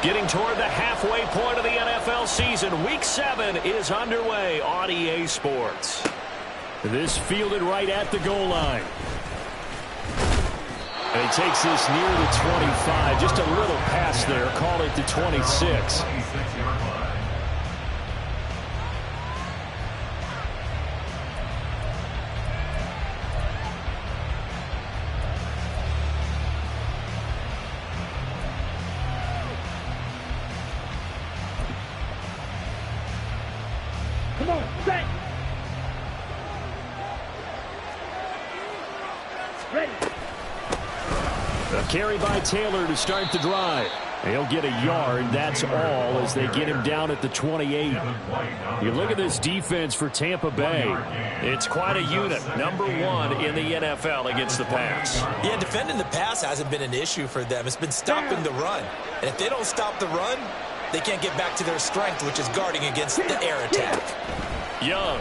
Getting toward the halfway point of the NFL season. Week 7 is underway on EA Sports. This fielded right at the goal line. And he takes this near the 25. Just a little pass there. Call it the 26. Come on, set. Ready. A carry by Taylor to start the drive. He'll get a yard. That's all as they get him down at the 28. You look at this defense for Tampa Bay. It's quite a unit. Number 1 in the NFL against the pass. Yeah, defending the pass hasn't been an issue for them. It's been stopping the run. And if they don't stop the run, they can't get back to their strength, which is guarding against the air attack. Young.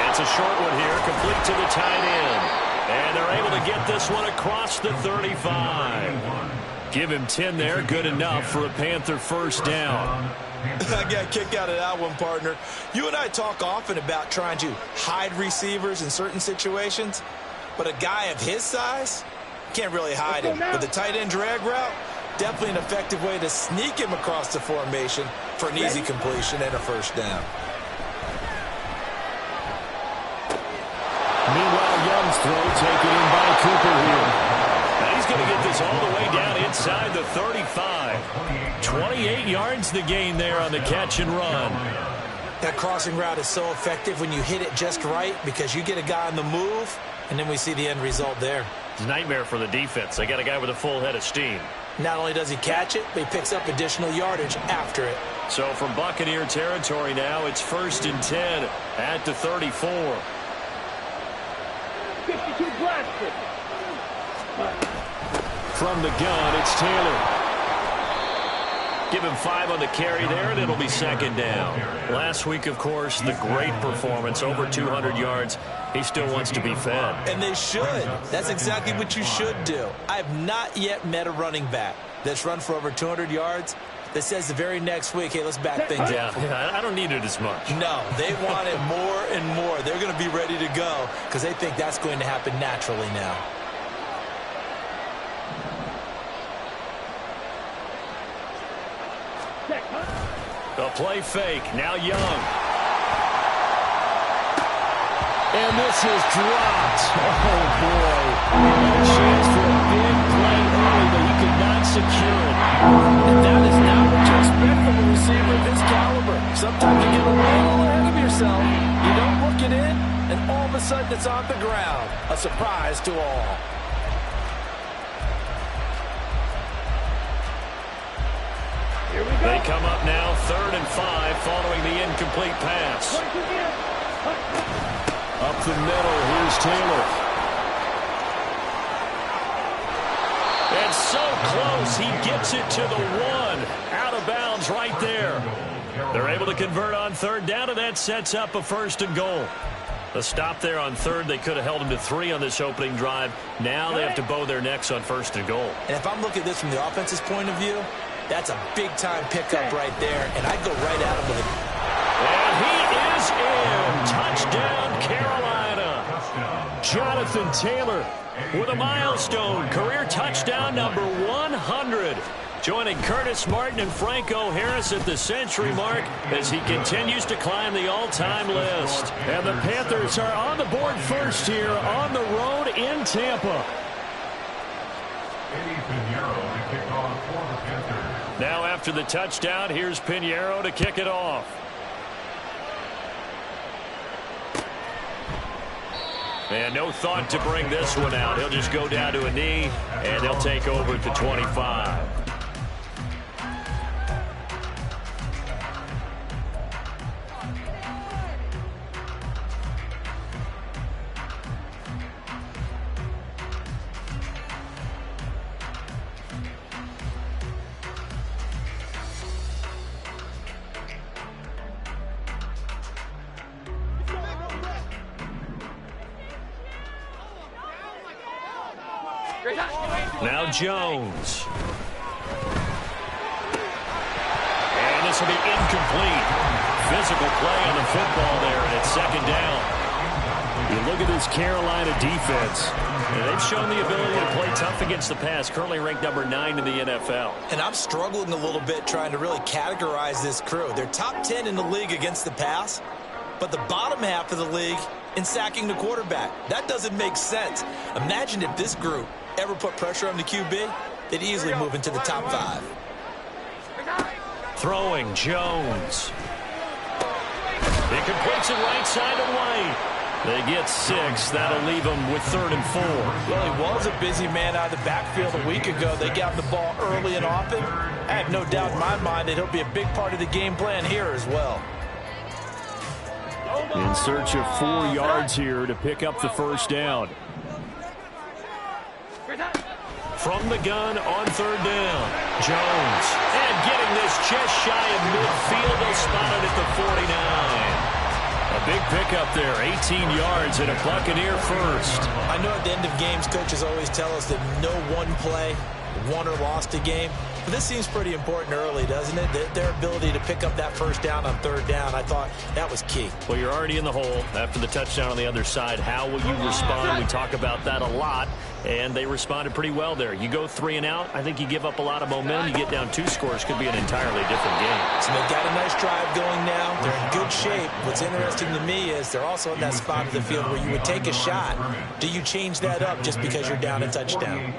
It's a short one here, complete to the tight end. And they're able to get this one across the 35. Give him 10 there, good enough for a Panther first down. I got a kick out of that one, partner. You and I talk often about trying to hide receivers in certain situations, but a guy of his size can't really hide him. With the tight end drag route, definitely an effective way to sneak him across the formation for an easy completion and a first down. Meanwhile, Young's throw taken in by Cooper here. And he's going to get this all the way down inside the 35. 28 yards the gain there on the catch and run. That crossing route is so effective when you hit it just right because you get a guy on the move, and then we see the end result there. It's a nightmare for the defense. They got a guy with a full head of steam. Not only does he catch it, but he picks up additional yardage after it. So from Buccaneer territory now, it's 1st and 10 at the 34. 52 blasted. From the gun, it's Taylor. Give him 5 on the carry there, and it'll be second down. Last week, of course, the great performance, over 200 yards. He still wants to be fed. And they should. That's exactly what you should do. I have not yet met a running back that's run for over 200 yards that says the very next week, hey, let's back things up. Yeah, I don't need it as much. No, they want it more and more. They're going to be ready to go because they think that's going to happen naturally now. A play fake. Now Young. And this is dropped. Oh, boy. A chance for a big play early, but he could not secure it. And that is not what you expect from a receiver of his caliber. Sometimes you get a little ahead of yourself. You don't look it in, and all of a sudden it's on the ground. A surprise to all. They come up now 3rd and 5 following the incomplete pass. Up the middle, here's Taylor. And so close, he gets it to the 1. Out of bounds right there. They're able to convert on 3rd down, and that sets up a 1st and goal. A stop there on 3rd. They could have held him to 3 on this opening drive. Now they have to bow their necks on 1st and goal. And if I'm looking at this from the offense's point of view, that's a big-time pickup right there, and I'd go right at him with it. And he is in. Touchdown, Carolina. Jonathan Taylor with a milestone. Career touchdown number 100. Joining Curtis Martin and Franco Harris at the century mark as he continues to climb the all-time list. And the Panthers are on the board first here on the road in Tampa. Now after the touchdown, here's Pinheiro to kick it off. And no thought to bring this one out. He'll just go down to a knee, and they'll take over at the 25. Now Jones. And this will be incomplete. Physical play on the football there, and it's second down. You look at this Carolina defense. They've shown the ability to play tough against the pass, currently ranked number 9 in the NFL. And I'm struggling a little bit trying to really categorize this crew. They're top 10 in the league against the pass, but the bottom half of the league in sacking the quarterback. That doesn't make sense. Imagine if this group ever put pressure on the QB, they'd easily move into the top 5. Throwing Jones. He completes it right side of White. They get 6. That'll leave them with 3rd and 4. Well, he was a busy man out of the backfield a week ago. They got the ball early and often. I have no doubt in my mind that he'll be a big part of the game plan here as well. In search of 4 yards here to pick up the first down. From the gun on 3rd down. Jones. And getting this just shy of midfield. They'll spot it at the 49. A big pickup there, 18 yards and a Buccaneer first. I know at the end of games, coaches always tell us that no one play won or lost a game. But this seems pretty important early, doesn't it? Their ability to pick up that first down on 3rd down, I thought that was key. Well, you're already in the hole after the touchdown on the other side. How will you respond? We talk about that a lot, and they responded pretty well there. You go 3 and out, I think you give up a lot of momentum. You get down 2 scores, could be an entirely different game. So they've got a nice drive going now. They're in good shape. What's interesting to me is they're also in that spot of the field where you would take a shot. Do you change that up just because you're down a touchdown?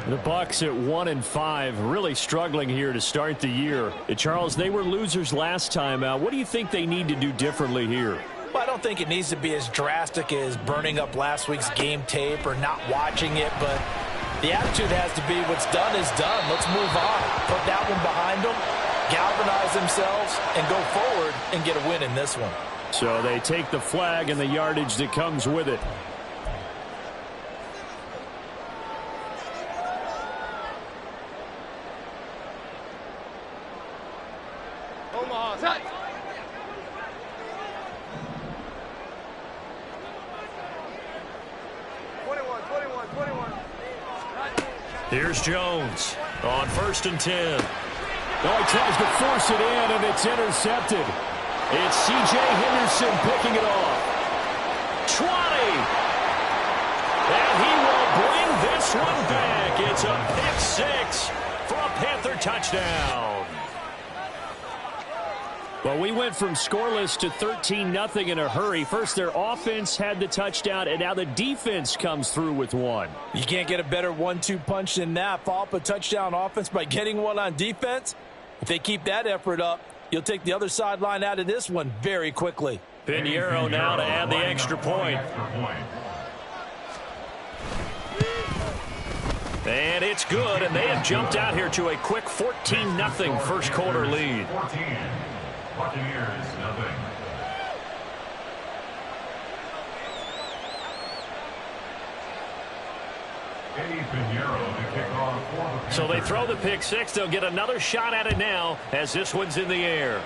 The Bucs at 1-5, really struggling here to start the year. Charles, they were losers last time out. What do you think they need to do differently here? Well, I don't think it needs to be as drastic as burning up last week's game tape or not watching it, but the attitude has to be what's done is done. Let's move on. Put that one behind them, galvanize themselves, and go forward and get a win in this one. So they take the flag and the yardage that comes with it. Here's Jones on 1st and 10. Oh, he tries to force it in, and it's intercepted. It's C.J. Henderson picking it off. 20. And he will bring this one back. It's a pick 6 for a Panther touchdown. Well, we went from scoreless to 13-0 in a hurry. First, their offense had the touchdown, and now the defense comes through with one. You can't get a better 1-2 punch than that. Follow up a touchdown offense by getting one on defense. If they keep that effort up, you'll take the other sideline out of this one very quickly. Pinheiro now to add the extra point. And it's good, and they have jumped out here to a quick 14-0 first quarter lead. Buccaneers, nothing. So they throw the pick 6. They'll get another shot at it now as this one's in the air.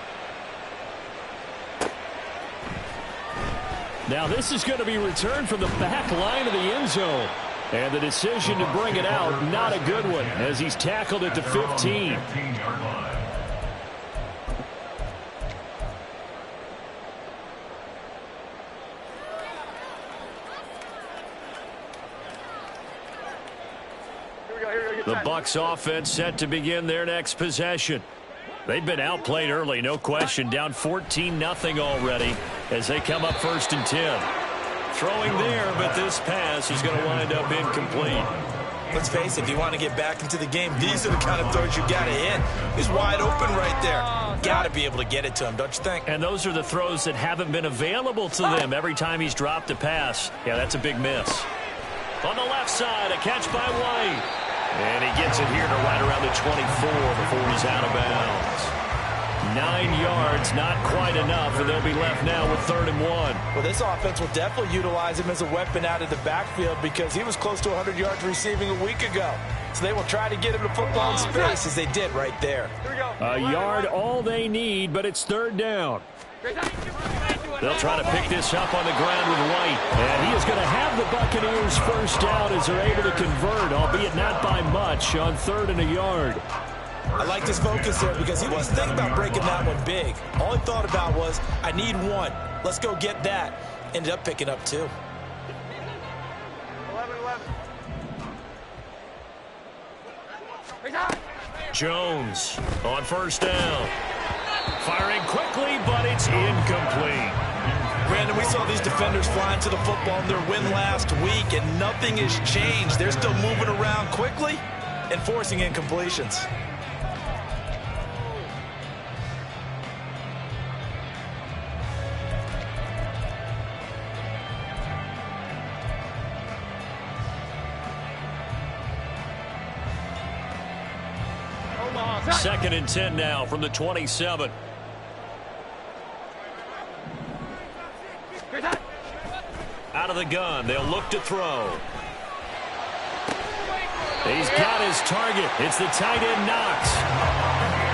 Now this is going to be returned from the back line of the end zone. And the decision to bring it out, not a good one, as he's tackled at the 15. The Bucs offense set to begin their next possession. They've been outplayed early, no question. Down 14-0 already as they come up 1st and 10. Throwing there, but this pass is going to wind up incomplete. Let's face it, if you want to get back into the game, these are the kind of throws you got to hit. He's wide open right there. Got to be able to get it to him, don't you think? And those are the throws that haven't been available to them every time he's dropped a pass. Yeah, that's a big miss. On the left side, a catch by White. And he gets it here to right around the 24 before he's out of bounds. 9 yards, not quite enough, and they'll be left now with 3rd and 1. Well, this offense will definitely utilize him as a weapon out of the backfield because he was close to 100 yards receiving a week ago. So they will try to get him to football in space as they did right there. A yard, all they need, but it's 3rd down. They'll try to pick this up on the ground with White. And he is going to have the Buccaneers first down as they're able to convert, albeit not by much, on 3rd and a yard. I like his focus there because he wasn't thinking about breaking that one big. All he thought about was, I need one. Let's go get that. Ended up picking up 2. 11-11. Jones on first down. Firing quickly, but it's incomplete. Brandon, we saw these defenders flying to the football in their win last week, and nothing has changed. They're still moving around quickly and forcing incompletions. Second and 10 now from the 27. Out of the gun. They'll look to throw. He's got his target. It's the tight end Knox.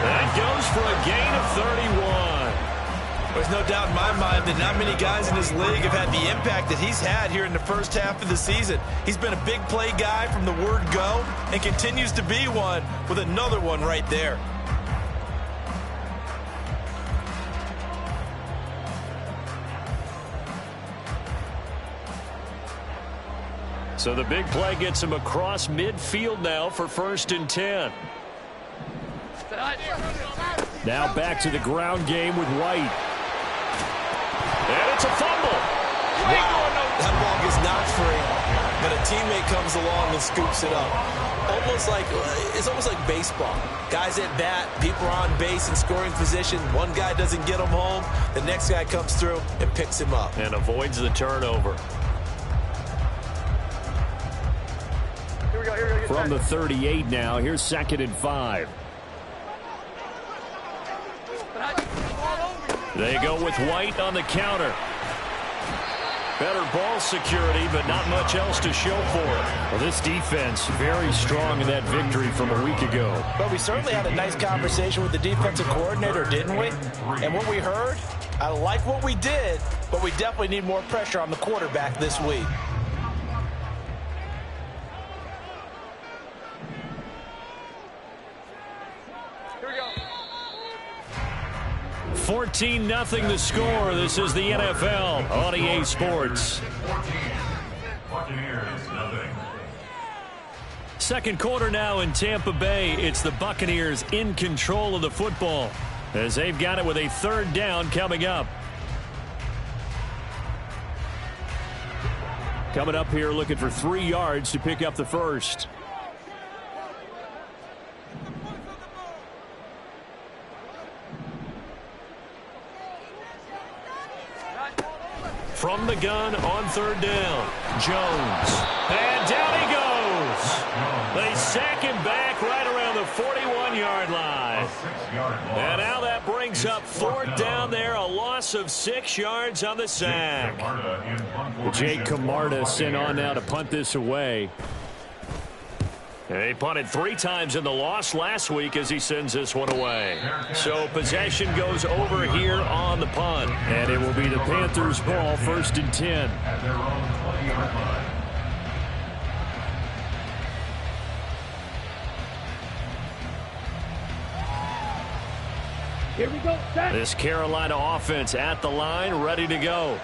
That goes for a gain of 31. There's no doubt in my mind that not many guys in this league have had the impact that he's had here in the first half of the season. He's been a big play guy from the word go and continues to be one with another one right there. So the big play gets him across midfield now for 1st and 10. Now back to the ground game with White. And it's a fumble. Wow, that ball gets knocked free, but a teammate comes along and scoops it up. It's almost like baseball. Guys at bat, people are on base in scoring position. One guy doesn't get him home. The next guy comes through and picks him up. And avoids the turnover. From the 38 now, here's 2nd and 5. They go with White on the counter. Better ball security, but not much else to show for it. Well, this defense very strong in that victory from a week ago. But we certainly had a nice conversation with the defensive coordinator, didn't we? And what we heard, I like what we did, but we definitely need more pressure on the quarterback this week. 14-0 the score. This is the NFL on EA Sports. Buccaneers, nothing. Second quarter now in Tampa Bay. It's the Buccaneers in control of the football as they've got it with a 3rd down coming up. Coming up here looking for 3 yards to pick up the first. From the gun on 3rd down, Jones. And down he goes. They sack him back right around the 41-yard line. And now that brings up 4th down there, a loss of 6 yards on the sack. Jake Camarda sent on now to punt this away. They punted 3 times in the loss last week as he sends this one away. So possession goes over here on the punt. And it will be the Panthers' ball, 1st and 10. At their own 20-yard line. Here we go, set. This Carolina offense at the line, ready to go.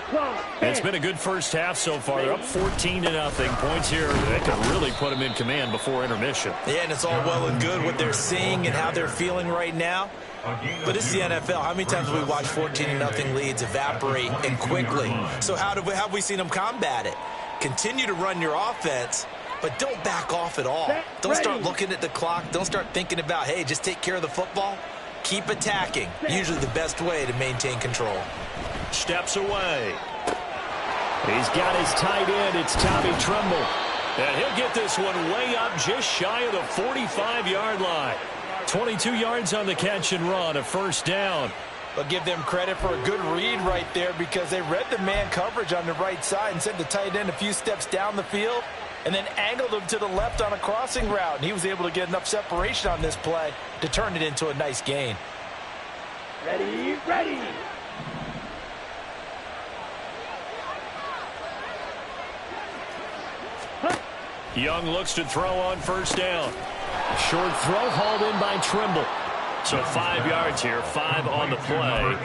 It's been a good first half so far. They're up 14-0. Points here that can really put them in command before intermission. Yeah, and it's all well and good what they're seeing and how they're feeling right now. But this is the NFL. How many times have we watched 14-0 leads evaporate and quickly? So how have we seen them combat it? Continue to run your offense, but don't back off at all. Don't start looking at the clock. Don't start thinking about, hey, just take care of the football. Keep attacking. Usually the best way to maintain control. Steps away. He's got his tight end. It's Tommy Tremble. And he'll get this one way up just shy of the 45-yard line. 22 yards on the catch and run, a 1st down. But give them credit for a good read right there because they read the man coverage on the right side and sent the tight end a few steps down the field and then angled him to the left on a crossing route. And he was able to get enough separation on this play to turn it into a nice gain. Ready, ready. Young looks to throw on first down. A short throw hauled in by Trimble. So 5 yards here, 5 on the play.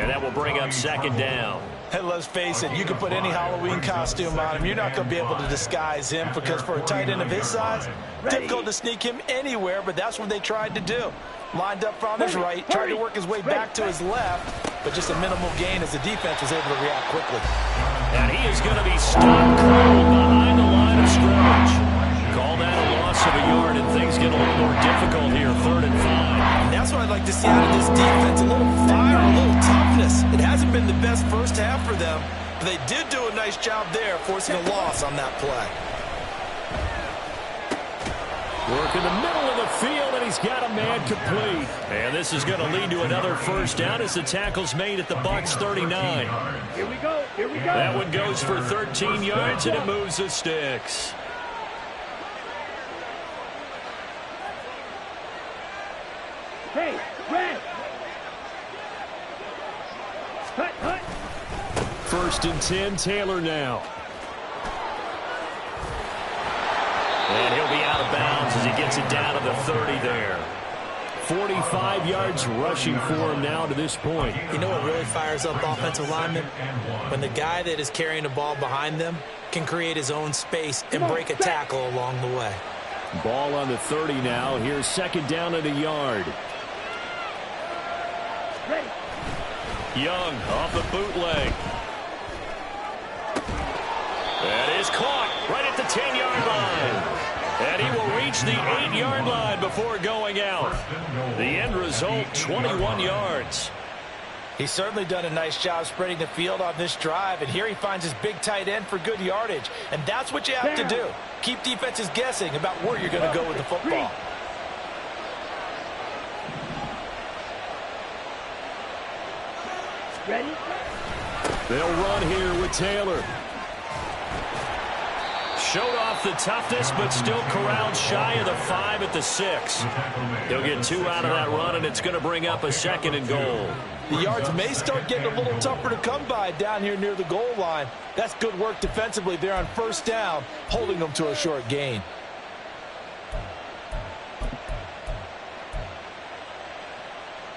And that will bring up second down. Hey, let's face it, you can put any Halloween costume on him. You're not going to be able to disguise him because for a tight end of his size, difficult to sneak him anywhere, but that's what they tried to do. Lined up on his right, tried to work his way back to his left, but just a minimal gain as the defense was able to react quickly. And he is going to be stopped cold behind the line of scrimmage. Call that a loss of a yard, and things get a little more difficult here, 3rd and 5. And that's what I'd like to see out of this defense, a little fire, a little toughness. It hasn't been the best first half for them, but they did do a nice job there, forcing a loss on that play. Work in the middle of the field, and he's got a man complete. And this is going to lead to another first down as the tackle's made at the Bucs 39. Here we go. Here we go. That one goes for 13 yards, and it moves the sticks. Hey, red. Hut, hut. 1st and 10, Taylor now. And he'll be out of bounds as he gets it down to the 30 there. 45 yards rushing for him now to this point. You know what really fires up offensive linemen? When the guy that is carrying the ball behind them can create his own space and break a tackle along the way. Ball on the 30 now. Here's 2nd down at a yard. Ready. Young off the bootleg. That is caught right at the 10-yard line. And he will reach the 8-yard line before going out. The end result, 21 yards. He's certainly done a nice job spreading the field on this drive, and here he finds his big tight end for good yardage. And that's what you have to do. Keep defenses guessing about where you're going to go with the football. Ready. They'll run here with Taylor. Showed off the toughness, but still corralled shy of the 5 at the 6. He'll get 2 out of that run, and it's going to bring up a 2nd and goal. The yards may start getting a little tougher to come by down here near the goal line. That's good work defensively there on first down, holding them to a short gain.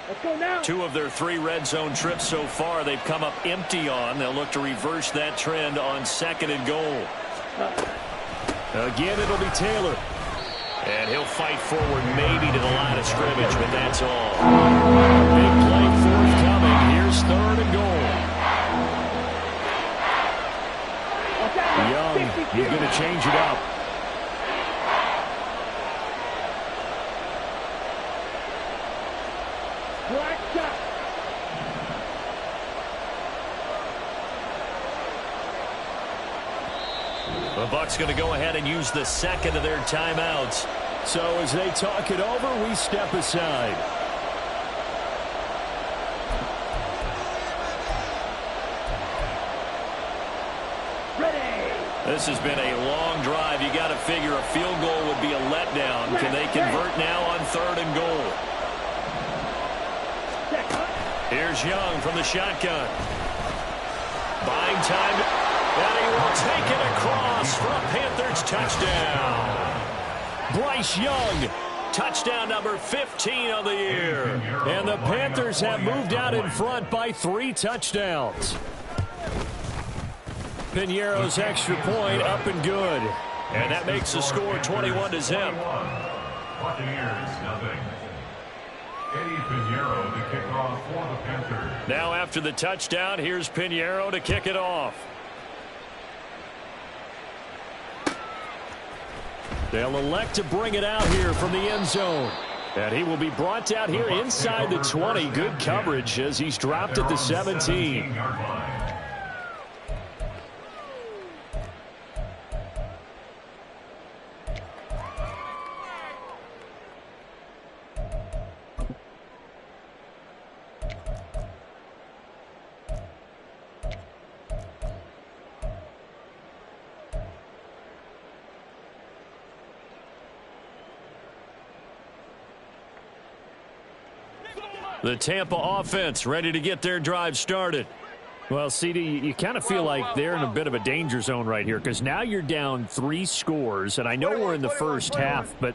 Let's go now. 2 of their 3 red zone trips so far they've come up empty on. They'll look to reverse that trend on 2nd and goal. Again, it'll be Taylor. And he'll fight forward maybe to the line of scrimmage, but that's all. Big play forthcoming. Here's 3rd and goal. Young, he's going to change it up. Black shot. The Bucs going to go ahead and use the 2nd of their timeouts. So as they talk it over, we step aside. Ready. This has been a long drive. You got to figure a field goal would be a letdown. Can they convert now on 3rd and goal? Here's Young from the shotgun. Buying time. And he will take it across for a Panthers touchdown. Bryce Young, touchdown number 15 of the year. And the Panthers have moved out in front by 3 touchdowns. Piñeiro's extra point up and good. And that makes the score 21-0. Buccaneers, nothing. Eddie Piñeiro to kick off for the Panthers. Now after the touchdown, here's Piñeiro to kick it off. They'll elect to bring it out here from the end zone. And he will be brought out here inside the 20. Good coverage as he's dropped at the 17. The Tampa offense ready to get their drive started. Well, CD, you kind of feel like they're in a bit of a danger zone right here because now you're down 3 scores, and I know we're in the first half, but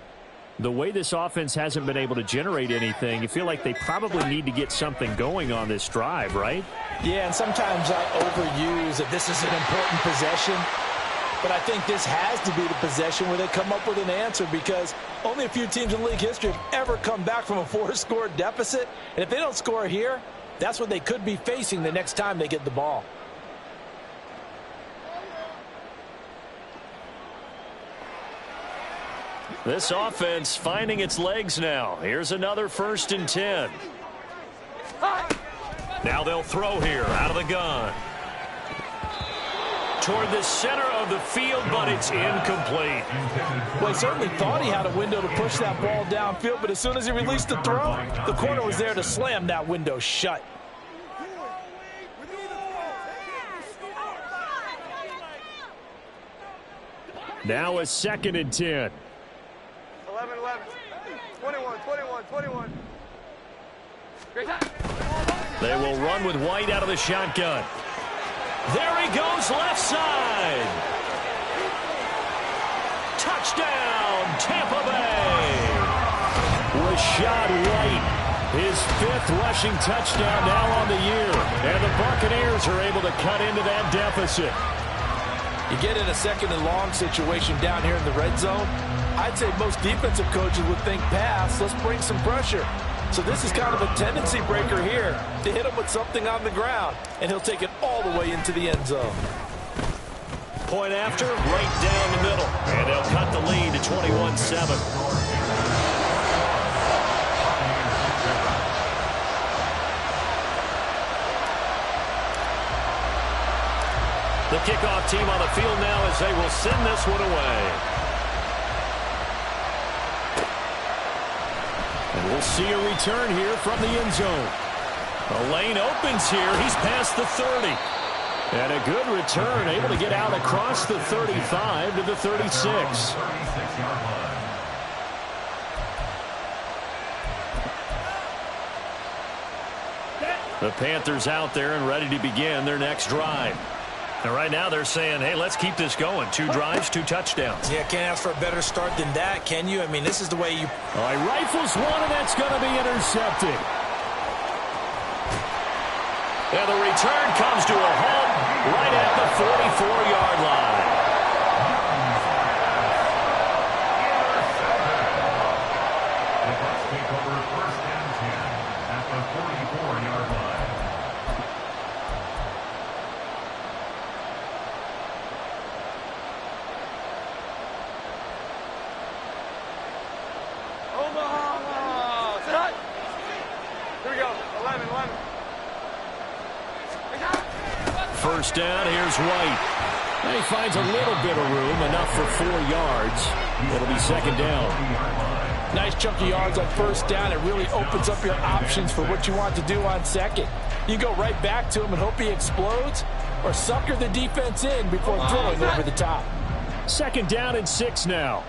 the way this offense hasn't been able to generate anything, you feel like they probably need to get something going on this drive, right? Yeah, and sometimes I overuse that this is an important possession, but I think this has to be the possession where they come up with an answer because only a few teams in league history have ever come back from a 4-score deficit, and if they don't score here, that's what they could be facing the next time they get the ball. This offense finding its legs now. Here's another 1st and 10. Now they'll throw here out of the gun. Toward the center of the field, but it's incomplete. Well, he certainly thought he had a window to push that ball downfield, but as soon as he released the throw, the corner was there to slam that window shut. Now a 2nd and 10. 11, 21, 21, 21. They will run with White out of the shotgun. There he goes, left side. Touchdown, Tampa Bay. Rashad White, his 5th rushing touchdown now on the year. And the Buccaneers are able to cut into that deficit. You get in a 2nd and long situation down here in the red zone, I'd say most defensive coaches would think pass, let's bring some pressure. So this is kind of a tendency breaker here to hit him with something on the ground, and he'll take it all the way into the end zone. Point after, right down the middle. And they'll cut the lead to 21-7. The kickoff team on the field now as they will send this one away. And we'll see a return here from the end zone. The lane opens here. He's past the 30. And a good return, able to get out across the 35 to the 36. The Panthers out there and ready to begin their next drive. And right now they're saying, hey, let's keep this going. 2 drives, 2 touchdowns. Yeah, can't ask for a better start than that, can you? I mean, this is the way you... All right, rifles one, and that's going to be intercepted. And the return comes to a halt right at the 44-yard line. The Bucs take over 1st and 10 at the 44-yard line. Omaha! Set! Here we go. 11, 11. 1st down, here's White. And he finds a little bit of room, enough for 4 yards. It'll be 2nd down. Nice chunk of yards on 1st down. It really opens up your options for what you want to do on 2nd. You go right back to him and hope he explodes, or sucker the defense in before throwing over the top. 2nd down and 6 now.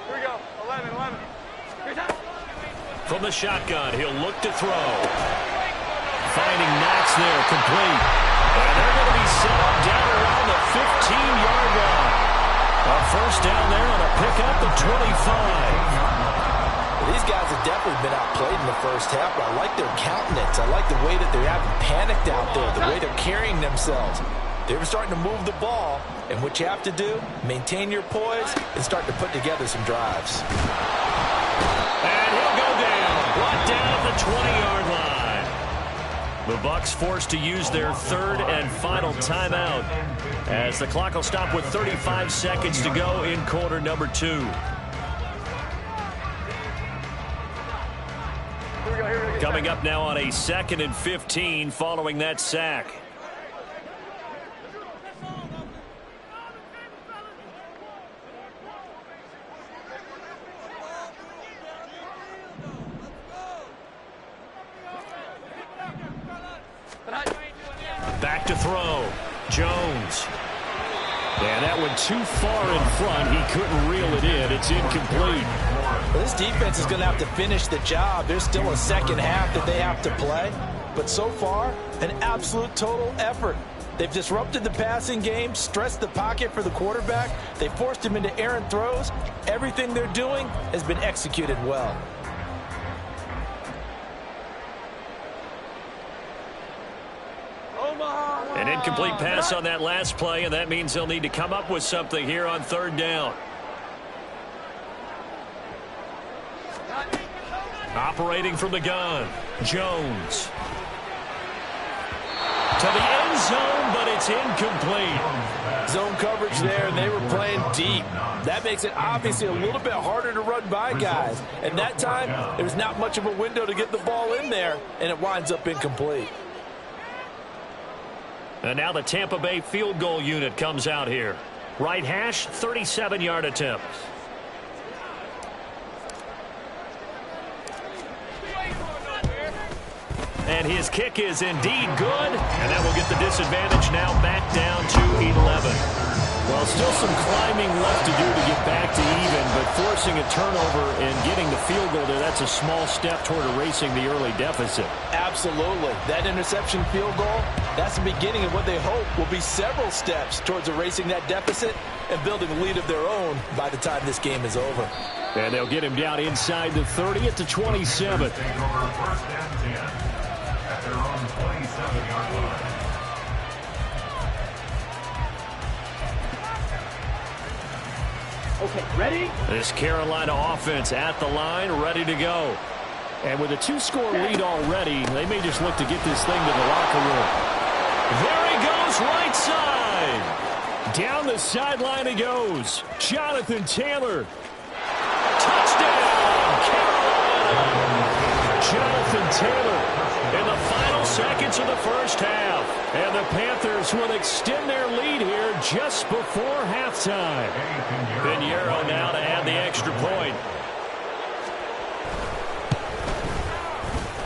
Here we go. 11, 11. From the shotgun, he'll look to throw. Finding Knox there, complete. And they're going to be set up down around the 15-yard line. A 1st down there on a pickup at 25. Well, these guys have definitely been outplayed in the 1st half, but I like their countenance. I like the way that they haven't panicked out there, the way they're carrying themselves. They're starting to move the ball, and what you have to do, maintain your poise and start to put together some drives. And he'll go down, brought down at the 20-yard line. The Bucs forced to use their 3rd and final timeout as the clock will stop with 35 seconds to go in quarter number 2. Here we go. Coming up now on a 2nd and 15 following that sack. Back to throw. Jones. And that went too far in front. He couldn't reel it in. It's incomplete. Well, this defense is going to have to finish the job. There's still a 2nd half that they have to play. but so far, an absolute total effort. They've disrupted the passing game, stressed the pocket for the quarterback. They forced him into errant throws. Everything they're doing has been executed well. An incomplete pass on that last play, and that means they'll need to come up with something here on third down. Operating from the gun, Jones. To the end zone, but it's incomplete. Zone coverage there, and they were playing deep. That makes it obviously a little bit harder to run by guys. And that time, there was not much of a window to get the ball in there, and it winds up incomplete. And now the Tampa Bay field goal unit comes out here. Right hash, 37-yard attempt. And his kick is indeed good. And that will get the disadvantage now back down to 11. Well, still some climbing left to do to get back to even, but forcing a turnover and getting the field goal there, that's a small step toward erasing the early deficit. Absolutely. That interception field goal, that's the beginning of what they hope will be several steps towards erasing that deficit and building a lead of their own by the time this game is over. And they'll get him down inside the 30 at the 27. Their own 27-yard line. Okay, ready? This Carolina offense at the line, ready to go. And with a 2-score lead already, they may just look to get this thing to the locker room. There he goes, right side. Down the sideline he goes. Jonathan Taylor. Touchdown, Carolina. Jonathan Taylor in the final seconds of the first half. And the Panthers will extend their lead here just before halftime. Pinheiro now to add the extra point.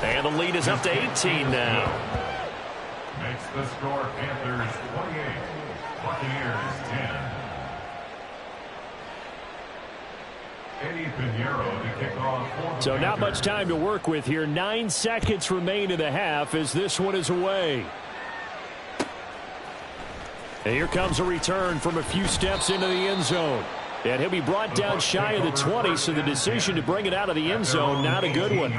And the lead is up to 18 now. Makes the score Panthers 28, Buccaneers 10. Eddie Pinheiro to kick off for the So not Panthers. much time to work with here. 9 seconds remain in the half as this one is away. And here comes a return from a few steps into the end zone. And he'll be brought down shy of the 20, so the decision to bring it out of the end zone, not a good one.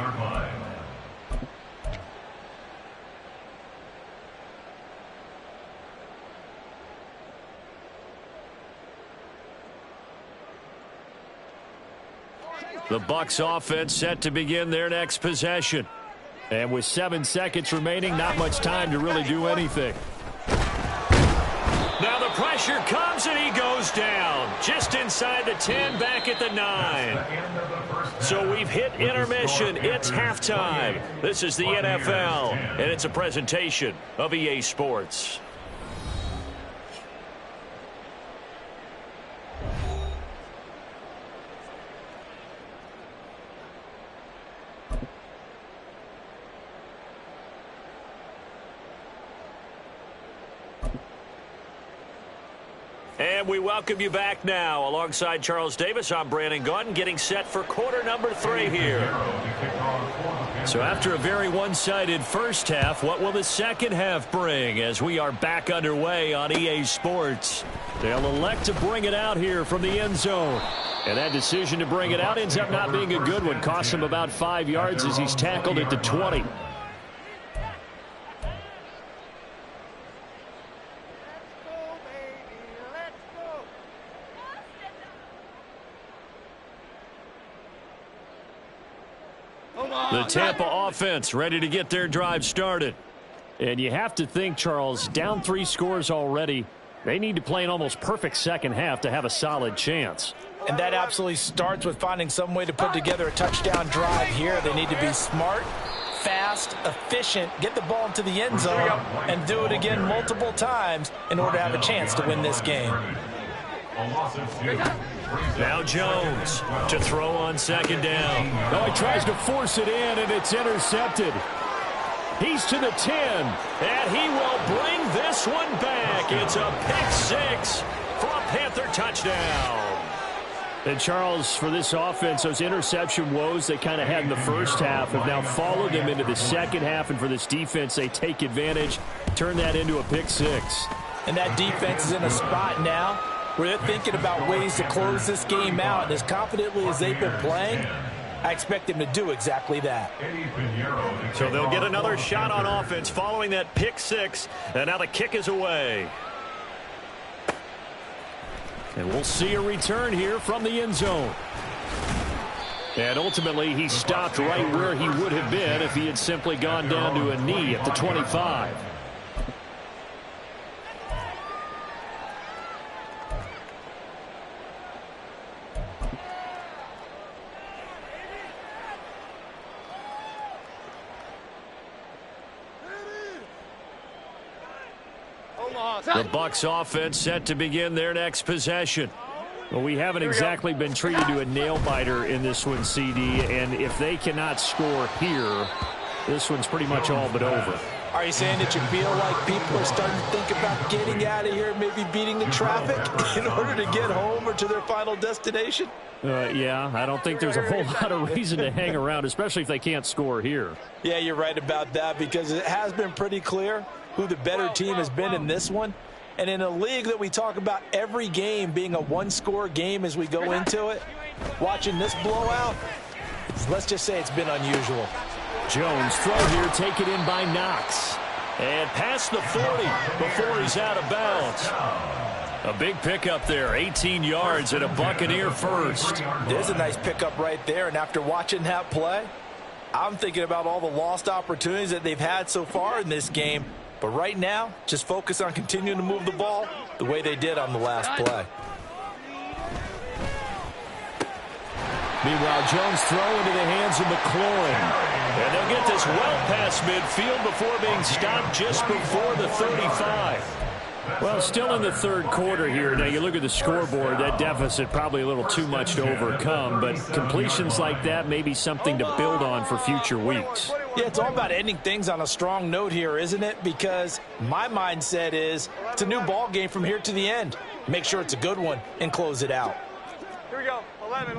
The Bucs offense set to begin their next possession. And with 7 seconds remaining, not much time to really do anything. Now the pressure comes and he goes down. Just inside the 10, back at the 9. So we've hit intermission. It's halftime. This is the NFL, and it's a presentation of EA Sports. And we welcome you back now. Alongside Charles Davis, I'm Brandon Gaudin, getting set for quarter number 3 here. So after a very one-sided first half, what will the second half bring as we are back underway on EA Sports? They'll elect to bring it out here from the end zone. And that decision to bring it out ends up not being a good one. Costs him about 5 yards as he's tackled at the 20. The Tampa offense ready to get their drive started. And you have to think, Charles, down 3 scores already. They need to play an almost perfect second half to have a solid chance. And that absolutely starts with finding some way to put together a touchdown drive here. They need to be smart, fast, efficient, get the ball into the end zone, and do it again multiple times in order to have a chance to win this game. Now Jones to throw on second down. Oh, he tries to force it in, and it's intercepted. He's to the 10, and he will bring this one back. It's a pick 6 for a Panther touchdown. And Charles, for this offense, those interception woes they kind of had in the first half have now followed them into the second half. And for this defense, they take advantage, turn that into a pick six. And that defense is in a spot now where they're thinking about ways to close this game out. And as confidently as they've been playing, I expect them to do exactly that. So they'll get another shot on offense following that pick six. And now the kick is away. And we'll see a return here from the end zone. And ultimately, he stopped right where he would have been if he had simply gone down to a knee at the 25. The Bucs offense set to begin their next possession. Well, we haven't exactly been treated to a nail-biter in this one, CD, and if they cannot score here, this one's pretty much all but over. Are you saying that you feel like people are starting to think about getting out of here, maybe beating the traffic in order to get home or to their final destination? Yeah, I don't think there's a whole lot of reason to hang around, especially if they can't score here. Yeah, you're right about that because it has been pretty clear who the better team has been in this one. And in a league that we talk about every game being a one-score game as we go into it, watching this blowout, let's just say it's been unusual. Jones throw here, taken in by Knox. And past the 40 before he's out of bounds. A big pickup there, 18 yards and a Buccaneer first. There's a nice pickup right there, and after watching that play, I'm thinking about all the lost opportunities that they've had so far in this game. But right now, just focus on continuing to move the ball the way they did on the last play. Meanwhile, Jones throw into the hands of McLaurin. And they'll get this well past midfield before being stopped just before the 35. Well, still in the third quarter here. Now, you look at the scoreboard, that deficit probably a little too much to overcome, but completions like that may be something to build on for future weeks. Yeah, it's all about ending things on a strong note here, isn't it? Because my mindset is it's a new ball game from here to the end. Make sure it's a good one and close it out. Here we go. 11.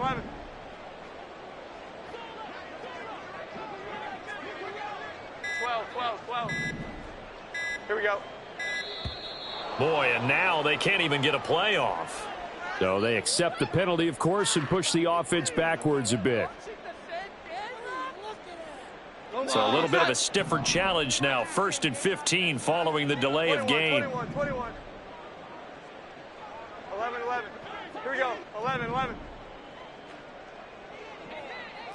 Here we go. Boy, and now they can't even get a play off. So they accept the penalty, of course, and push the offense backwards a bit. So a little bit of a stiffer challenge now. 1st and 15 following the delay of game. 21. 11. Here we go. 11.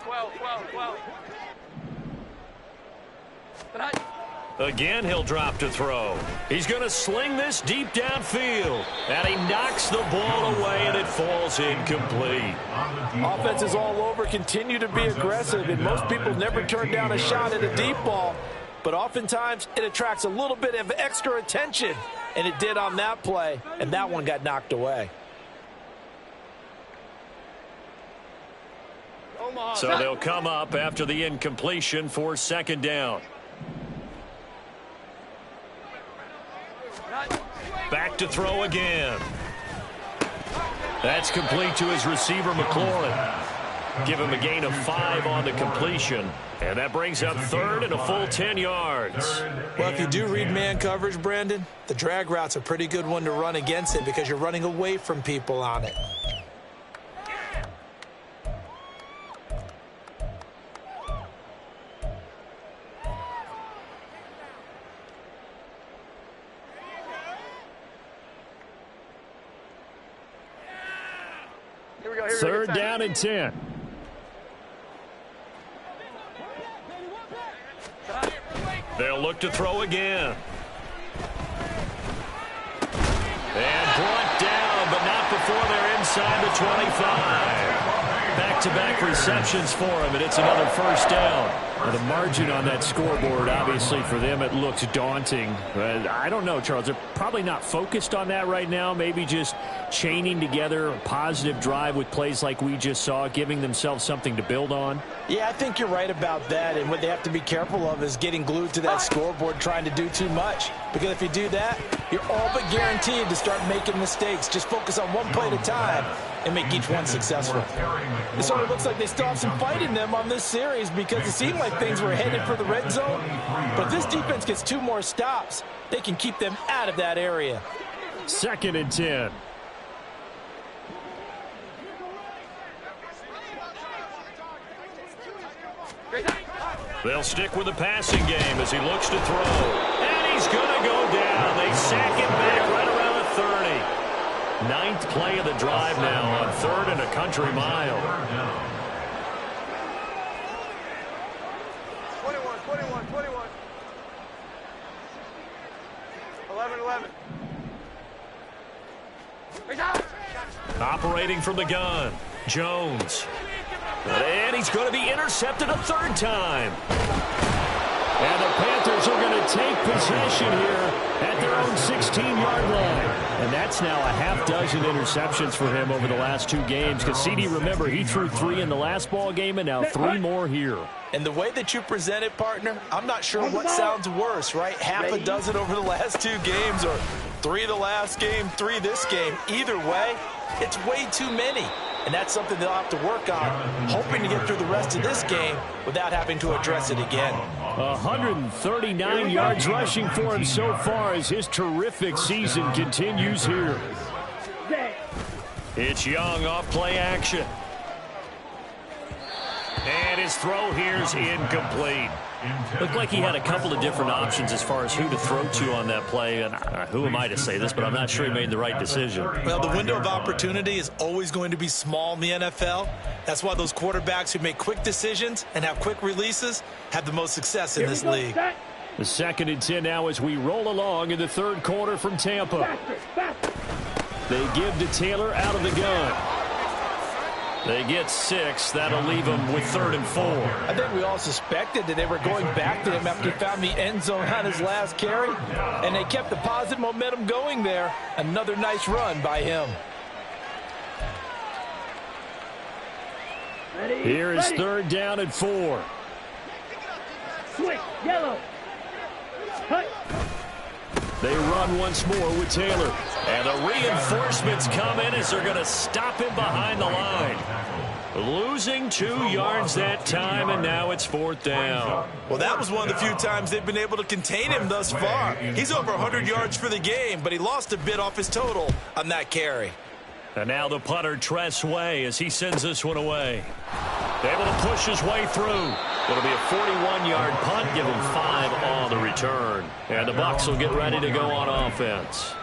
12. Tonight. Again, he'll drop to throw. He's going to sling this deep downfield. And he knocks the ball away, and it falls incomplete. Offense is all over, continue to be aggressive, and most people never turn down a shot at a deep ball. But oftentimes, it attracts a little bit of extra attention, and it did on that play, and that one got knocked away. So they'll come up after the incompletion for 2nd down. Back to throw again. That's complete to his receiver, McLaurin. Give him a gain of 5 on the completion. And that brings up 3rd and a full 10 yards. Well, if you do read man coverage, Brandon, the drag route's a pretty good one to run against it because you're running away from people on it. Third down and 10. They'll look to throw again. And brought down, but not before they're inside the 25. back-to-back receptions for him, and it's another first down. Well, the margin on that scoreboard, obviously, for them, it looks daunting. I don't know, Charles. They're probably not focused on that right now. Maybe just chaining together a positive drive with plays like we just saw, giving themselves something to build on. Yeah, I think you're right about that. And what they have to be careful of is getting glued to that scoreboard trying to do too much. Because if you do that, you're all but guaranteed to start making mistakes. Just focus on one play at a time and make each one successful. It sort of looks like they still have some fight in them on this series because it seemed like things were headed for the red zone. But if this defense gets 2 more stops, they can keep them out of that area. 2nd and 10. They'll stick with the passing game as he looks to throw. And he's going to go down. They sack him back right around the 30. 9th play of the drive now on 3rd and a country mile. 21. 11. Operating from the gun, Jones. And he's going to be intercepted a 3rd time. And the Panthers are going to take possession here at their own 16-yard line. And that's now a half-dozen interceptions for him over the last 2 games. Because CD, remember, he threw 3 in the last ball game and now 3 more here. And the way that you present it, partner, I'm not sure what sounds worse, right? Half a dozen over the last 2 games or 3 the last game, 3 this game. Either way, it's way too many. And that's something they'll have to work on, hoping to get through the rest of this game without having to address it again. 139 yards rushing for him so far as his terrific season continues here. It's Young off play action. And his throw here's incomplete. Looked like he had a couple of different options as far as who to throw to on that play. And who am I to say this, but I'm not sure he made the right decision. Well, the window of opportunity is always going to be small in the NFL. That's why those quarterbacks who make quick decisions and have quick releases have the most success in this league. The 2nd and 10 now as we roll along in the 3rd quarter from Tampa. They give to Taylor out of the gun. They get 6. That'll leave them with 3rd and 4. I think we all suspected that they were going back to him after he found the end zone on his last carry. And they kept the positive momentum going there. Another nice run by him. Here is 3rd down and 4. Switch, yellow. Cut. They run once more with Taylor. And the reinforcements come in as they're going to stop him behind the line. Losing 2 yards that time, and now it's 4th down. Well, that was one of the few times they've been able to contain him thus far. He's over 100 yards for the game, but he lost a bit off his total on that carry. And now the punter, Tress Way, as he sends this one away. Able to push his way through. It'll be a 41-yard punt, give him 5 on the return. And the Bucs will get ready to go on offense.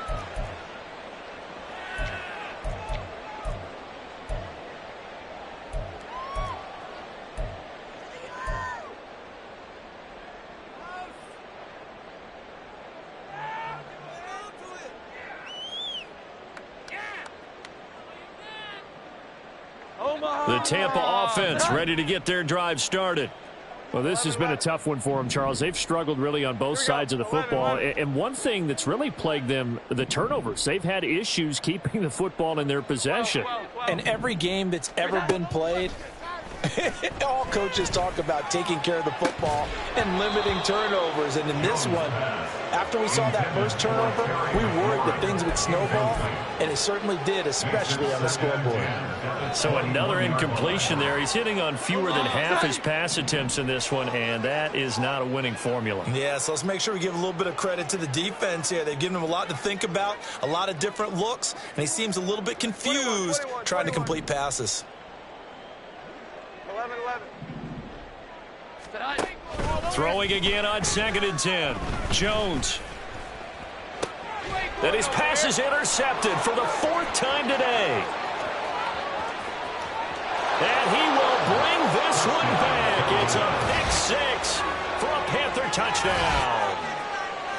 The Tampa offense ready to get their drive started. Well, this has been a tough one for them, Charles. They've struggled really on both sides of the football. And one thing that's really plagued them, the turnovers. They've had issues keeping the football in their possession. And every game that's ever been played, all coaches talk about taking care of the football and limiting turnovers. And in this one, after we saw that first turnover, we worried that things would snowball, and it certainly did, especially on the scoreboard. So another incompletion there. He's hitting on fewer than half his pass attempts in this one, and that is not a winning formula. Yeah, so let's make sure we give a little bit of credit to the defense here. They've given him a lot to think about, a lot of different looks, and he seems a little bit confused trying to complete passes. 11. Throwing again on 2nd and 10. Jones. Then his pass is intercepted for the 4th time today. And he will bring this one back. It's a pick-6 for a Panther touchdown.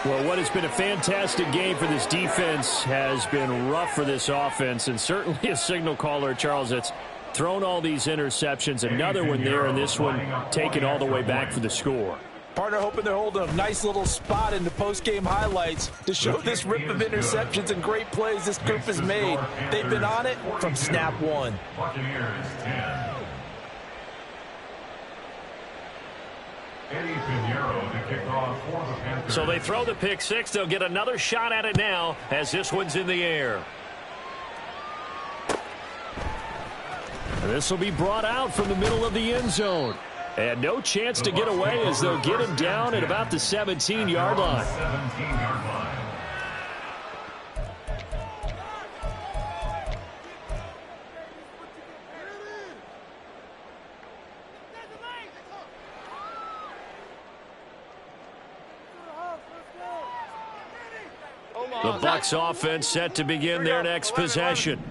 Well, what has been a fantastic game for this defense has been rough for this offense, and certainly a signal caller, Charles, that's thrown all these interceptions. Another one there, and this one taken all the way back for the score. Partner hoping they're holding a nice little spot in the post-game highlights to show this rip of interceptions and great plays this group has made. They've been on it from snap one. Buccaneers 10. Eddie Pinheiro to kick off for the Panthers. So they throw the pick six. They'll get another shot at it now as this one's in the air. And this will be brought out from the middle of the end zone. And no chance to get away as they'll get him down at about the 17-yard line. 17-yard line. The Bucs offense set to begin their next possession.